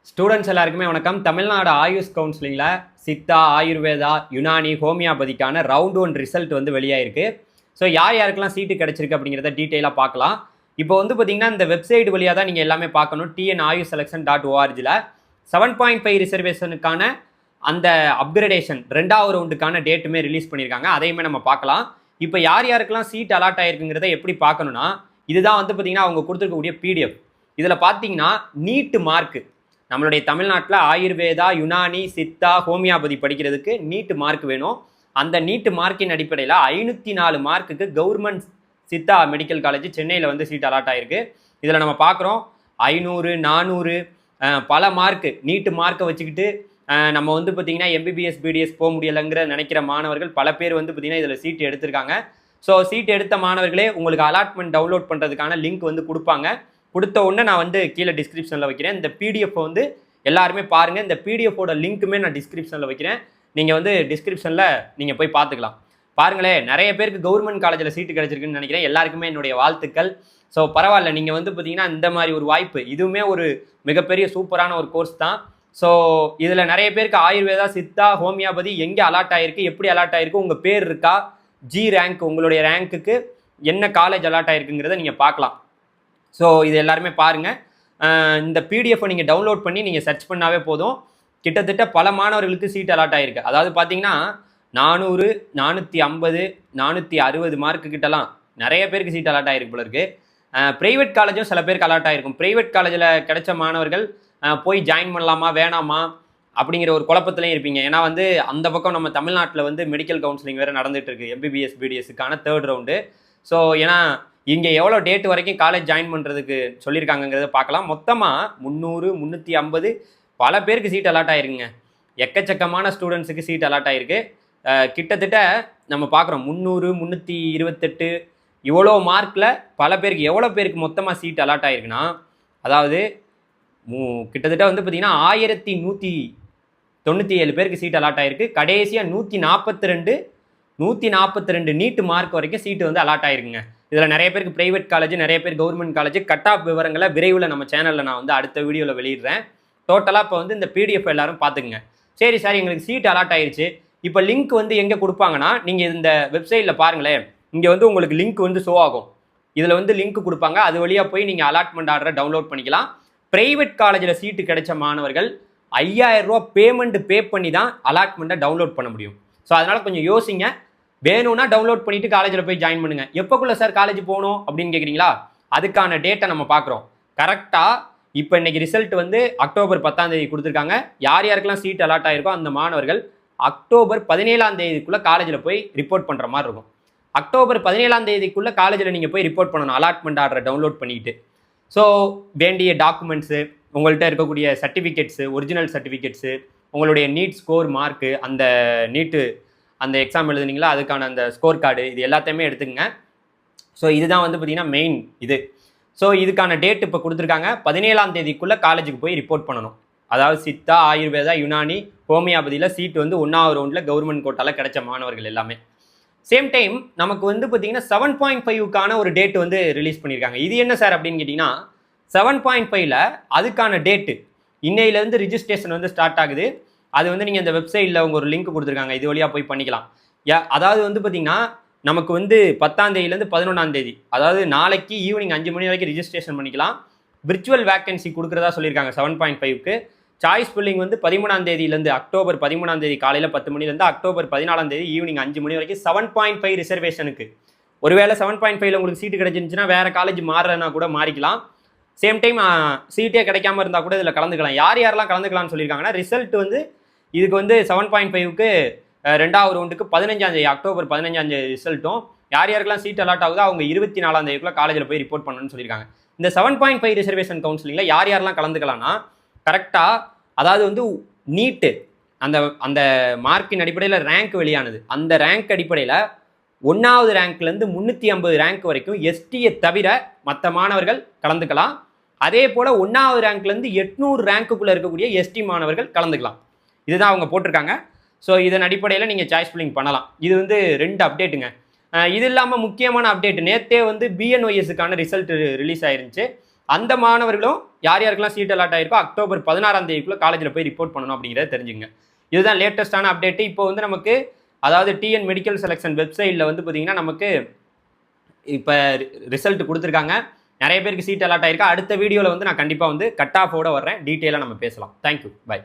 Students எல்லாருக்குமே வணக்கம். தமிழ்நாடு ஆயுஷ் கவுன்சிலிங்கில் சித்தா, ஆயுர்வேதா, யுனானி, ஹோமியோபதிக்கான ரவுண்ட் 1 ரிசல்ட் வந்து வெளியாயிருக்கு. ஸோ யார் யாருக்கெல்லாம் சீட்டு கிடச்சிருக்கு அப்படிங்கிறத டீட்டெயிலாக பார்க்கலாம். இப்போ வந்து பார்த்தீங்கன்னா இந்த வெப்சைட் வழியாக தான் நீங்கள் எல்லாமே பார்க்கணும். tnayushselection.orgல 7.5 ரிசர்வேஷனுக்கான அந்த அப்கிரேடேஷன் 2வது ரவுண்டுக்கான டேட்டுமே ரிலீஸ் பண்ணியிருக்காங்க. அதையுமே நம்ம பார்க்கலாம். இப்போ யார் யாருக்கெல்லாம் சீட் அலாட் ஆயிருக்குங்கிறத எப்படி பார்க்கணும்னா, இதுதான் வந்து பார்த்தீங்கன்னா அவங்க கொடுத்துருக்கக்கூடிய பிடிஎஃப். இதில் பார்த்தீங்கன்னா நீட்டு மார்க்கு, நம்மளுடைய தமிழ்நாட்டில் ஆயுர்வேதா, யுனானி, சித்தா, ஹோமியோபதி படிக்கிறதுக்கு நீட்டு மார்க் வேணும். அந்த நீட்டு மார்க்கின் அடிப்படையில் 504 மார்க்குக்கு கவர்மெண்ட் சித்தா மெடிக்கல் காலேஜ் சென்னையில் வந்து சீட் அலாட் ஆயிருக்கு. இதில் நம்ம பார்க்குறோம் 500, 400 பல மார்க்கு நீட்டு மார்க்கை வச்சுக்கிட்டு நம்ம வந்து பார்த்திங்கன்னா எம்பிபிஎஸ், பிடிஎஸ் போக முடியலைங்கிற நினைக்கிற மாணவர்கள் பல பேர் வந்து பார்த்திங்கன்னா இதில் சீட் எடுத்திருக்காங்க. ஸோ சீட் எடுத்த மாணவர்களே உங்களுக்கு அலாட்மெண்ட் டவுன்லோட் பண்ணுறதுக்கான லிங்க் வந்து கொடுப்பாங்க. கொடுத்த உடனே நான் வந்து கீழே டிஸ்கிரிப்ஷனில் வைக்கிறேன். இந்த பிடிஎஃப் வந்து எல்லாருமே பாருங்கள். இந்த பிடிஎஃபோட லிங்க்குமே நான் டிஸ்கிரிப்ஷனில் வைக்கிறேன். நீங்கள் வந்து டிஸ்கிரிப்ஷனில் நீங்கள் போய் பார்த்துக்கலாம். பாருங்களேன், நிறைய பேருக்கு கவர்மெண்ட் காலேஜில் சீட்டு கிடச்சிருக்குன்னு நினைக்கிறேன். எல்லாருக்குமே என்னுடைய வாழ்த்துக்கள். ஸோ பரவாயில்ல, நீங்கள் வந்து பார்த்தீங்கன்னா இந்த மாதிரி ஒரு வாய்ப்பு, இதுவுமே ஒரு மிகப்பெரிய சூப்பரான ஒரு கோர்ஸ் தான். ஸோ இதில் நிறைய பேருக்கு ஆயுர்வேதா, சித்தா, ஹோமியோபதி எங்கே அலாட் ஆகிருக்கு, எப்படி அலாட் ஆகிருக்கு, உங்கள் பேர் இருக்கா, ஜி ரேங்க், உங்களுடைய ரேங்க்குக்கு என்ன காலேஜ் அலாட் ஆகிருக்குங்கிறத நீங்கள் பார்க்கலாம். ஸோ இது எல்லாருமே பாருங்கள். இந்த பிடிஎஃப்பை நீங்கள் டவுன்லோட் பண்ணி நீங்கள் சர்ச் பண்ணாவே போதும். கிட்டத்தட்ட பல மாணவர்களுக்கு சீட் அலாட் ஆகிருக்கு. அதாவது பார்த்தீங்கன்னா 400, 450, 460 மார்க்கு கிட்டலாம் நிறைய பேருக்கு சீட் அலாட் ஆகிருக்கு போல இருக்குது. ப்ரைவேட் காலேஜும் சில பேருக்கு அலாட் ஆகிருக்கும். ப்ரைவேட் காலேஜில் கிடைச்ச மாணவர்கள் போய் ஜாயின் பண்ணலாமா வேணாமா அப்படிங்கிற ஒரு குழப்பத்துலேயும் இருப்பீங்க. ஏன்னா வந்து அந்த பக்கம் நம்ம தமிழ்நாட்டில் வந்து மெடிக்கல் கவுன்சிலிங் வேறு நடந்துகிட்டு இருக்குது, எம்பிபிஎஸ், பிடிஎஸ்க்கான 3rd ரவுண்டு. ஸோ ஏன்னா இங்கே எவ்வளோ டேட் வரைக்கும் காலேஜ் ஜாயின் பண்ணுறதுக்கு சொல்லியிருக்காங்கிறத பார்க்கலாம். மொத்தமாக 300, 350 பல பேருக்கு சீட் அலாட் ஆகிருக்குங்க. எக்கச்சக்கமான ஸ்டூடெண்ட்ஸுக்கு சீட் அலாட் ஆகிருக்கு. கிட்டத்தட்ட நம்ம பார்க்குறோம் 300, 328 இவ்வளோ மார்க்கில் பல பேருக்கு எவ்வளோ பேருக்கு மொத்தமாக சீட் அலாட் ஆகிருக்குன்னா, அதாவது கிட்டத்தட்ட வந்து பார்த்திங்கன்னா 1197 பேருக்கு சீட் அலாட் ஆகிருக்கு. கடைசியாக 142 நீட்டு மார்க் வரைக்கும் சீட்டு வந்து அலாட் ஆகிருக்குங்க. இதில் நிறைய பேருக்கு ப்ரைவேட் காலேஜ், நிறைய பேர் கவர்மெண்ட் காலேஜ். கட் ஆஃப் விவரங்களை விரைவில் நம்ம சேனலில் நான் வந்து அடுத்த வீடியோவில் வெளியிடுறேன். டோட்டலாக இப்போ வந்து இந்த பிடிஎஃப் எல்லாரும் பார்த்துக்குங்க. சரி சார், எங்களுக்கு சீட் அலாட் ஆயிடுச்சு, இப்போ லிங்க் வந்து எங்கே கொடுப்பாங்கன்னா, நீங்கள் இந்த வெப்சைட்டில் பாருங்களேன், இங்கே வந்து உங்களுக்கு லிங்க் வந்து ஷோ ஆகும். இதில் வந்து லிங்க் கொடுப்பாங்க. அது வழியாக போய் நீங்கள் அலாட்மெண்ட் ஆர்டரை டவுன்லோட் பண்ணிக்கலாம். ப்ரைவேட் காலேஜில் சீட்டு கிடைச்ச மாணவர்கள் 5000 ரூபா பேமெண்ட் பே பண்ணி தான் அலாட்மெண்ட்டை டவுன்லோட் பண்ண முடியும். ஸோ அதனால் கொஞ்சம் யோசிங்க. வேணும்னா டவுன்லோட் பண்ணிட்டு காலேஜில் போய் ஜாயின் பண்ணுங்க. எப்போக்குள்ள சார் காலேஜ் போகணும் அப்படின்னு கேட்குறீங்களா? அதுக்கான டேட்டை நம்ம பார்க்குறோம். கரெக்டாக இப்போ இன்னைக்கு ரிசல்ட் வந்து அக்டோபர் 10ஆம் தேதி கொடுத்துருக்காங்க. யார் யாருக்கெல்லாம் சீட் அலாட் ஆகிருக்கோ அந்த மாணவர்கள் அக்டோபர் 17ஆம் தேதிக்குள்ளே காலேஜில் போய் ரிப்போர்ட் பண்ணுற மாதிரி இருக்கும். அக்டோபர் 17ஆம் தேதிக்குள்ளே காலேஜில் நீங்கள் போய் ரிப்போர்ட் பண்ணணும், அலாட்மெண்ட் ஆர்டரை டவுன்லோட் பண்ணிட்டு. ஸோ வேண்டிய டாக்குமெண்ட்ஸு, உங்கள்கிட்ட இருக்கக்கூடிய சர்டிஃபிகேட்ஸு, ஒரிஜினல் சர்டிஃபிகேட்ஸு, உங்களுடைய நீட் ஸ்கோர் மார்க்கு, அந்த நீட்டு அந்த எக்ஸாம் எழுதுனீங்களா அதுக்கான அந்த ஸ்கோர் கார்டு, இது எல்லாத்தையுமே எடுத்துக்கங்க. ஸோ இதுதான் வந்து பார்த்தீங்கன்னா மெயின் இது. ஸோ இதுக்கான டேட் இப்போ கொடுத்துருக்காங்க. 17ஆம் தேதிக்குள்ளே காலேஜுக்கு போய் ரிப்போர்ட் பண்ணணும். அதாவது சித்தா, ஆயுர்வேதா, யுனானி, ஹோமியோபதியில் சீட் வந்து 1வது ரவுண்டில் கவர்மெண்ட் கோட்டாவில் கிடைச்ச மாணவர்கள் எல்லாமே. சேம் டைம் நமக்கு வந்து பார்த்தீங்கன்னா 7.5க்கான ஒரு டேட் வந்து ரிலீஸ் பண்ணியிருக்காங்க. இது என்ன சார் அப்படின்னு கேட்டிங்கன்னா, 7.5ல் அதுக்கான டேட்டு இன்னையிலேருந்து ரிஜிஸ்ட்ரேஷன் வந்து ஸ்டார்ட் ஆகுது. அது வந்து நீங்கள் இந்த வெப்சைட்டில் அவங்க ஒரு லிங்க் கொடுத்துருக்காங்க, இது வழியாக போய் பண்ணிக்கலாம். அதாவது வந்து பார்த்தீங்கன்னா நமக்கு வந்து 10ஆம் தேதியிலேருந்து 11ஆம் தேதி, அதாவது நாளைக்கு ஈவினிங் 5 மணி வரைக்கும் ரிஜிஸ்ட்ரேஷன் பண்ணிக்கலாம். விர்ச்சுவல் வேக்கன்சி கொடுக்குறதா சொல்லியிருக்காங்க 7.5க்கு. சாய்ஸ் ஃபில்லிங் வந்து 13ஆம் தேதியிலேருந்து, அக்டோபர் 13ஆம் தேதி காலையில் 10 மணிலேருந்து அக்டோபர் 14ஆம் தேதி ஈவினிங் 5 மணி வரைக்கும் 7.5 ரிசர்வேஷனுக்கு. ஒருவேளை 7.5ல் உங்களுக்கு சீட்டு கிடைச்சிருந்துச்சுன்னா வேறு காலேஜ் மாறுறதுனா கூட மாறிக்கலாம். சேம் டைம் சீட்டே கிடைக்காம இருந்தால் கூட இதில் கலந்துக்கலாம். யார் யாரெல்லாம் கலந்துக்கலாம்னு சொல்லியிருக்காங்கன்னா, ரிசல்ட் வந்து இதுக்கு வந்து 7.5க்கு 2வது ரவுண்டுக்கு 15ஆம் தேதி, அக்டோபர் 15ஆம் தேதி ரிசல்ட்டும். யார் யாருக்கெல்லாம் சீட் அலாட் ஆகுதோ அவங்க 24ஆம் தேதிக்குள்ளே காலேஜில் போய் ரிப்போர்ட் பண்ணணும்னு சொல்லியிருக்காங்க. இந்த 7.5 ரிசர்வேஷன் கவுன்சிலிங்கில் யார் யாரெல்லாம் கலந்துக்கலாம்னா, கரெக்டாக அதாவது வந்து நீட்டு அந்த அந்த மார்க்கின் அடிப்படையில் ரேங்க் வெளியானது, அந்த ரேங்க் அடிப்படையில் 1வது ரேங்க்லேருந்து 350 ரேங்க் வரைக்கும் எஸ்டியை தவிர மற்ற மாணவர்கள் கலந்துக்கலாம். அதே போல் 1வது ரேங்க்லேருந்து 800 ரேங்க்குள்ளே இருக்கக்கூடிய எஸ்டி மாணவர்கள் கலந்துக்கலாம். இதுதான் அவங்க போட்டிருக்காங்க. ஸோ இதன் அடிப்படையில் நீங்கள் சாய்ஸ் ஃபில்லிங் பண்ணலாம். இது வந்து 2 அப்டேட்டுங்க. இது இல்லாமல் முக்கியமான அப்டேட், நேற்றே வந்து பிஎன்ஒஎஸ்க்கான ரிசல்ட் ரிலீஸ் ஆயிருந்துச்சு. அந்த மாணவர்களும் யார் யாருக்கெல்லாம் சீட் அலாட் ஆயிருக்கோ அக்டோபர் 16ஆம் தேதிக்குள்ள காலேஜில் போய் ரிப்போர்ட் பண்ணணும் அப்படிங்கிறத தெரிஞ்சுங்க. இதுதான் லேட்டஸ்டான அப்டேட். இப்போ வந்து நமக்கு அதாவது டிஎன் மெடிக்கல் செலெக்ஷன் வெப்சைட்டில் வந்து பார்த்தீங்கன்னா நமக்கு இப்போ ரிசல்ட் கொடுத்துருக்காங்க. நிறைய பேருக்கு சீட் அலாட் ஆயிருக்கா. அடுத்த வீடியோவில் வந்து நான் கண்டிப்பாக வந்து கட் ஆஃபோட வர்றேன். டீட்டெயிலாக நம்ம பேசலாம். தேங்க்யூ. பை.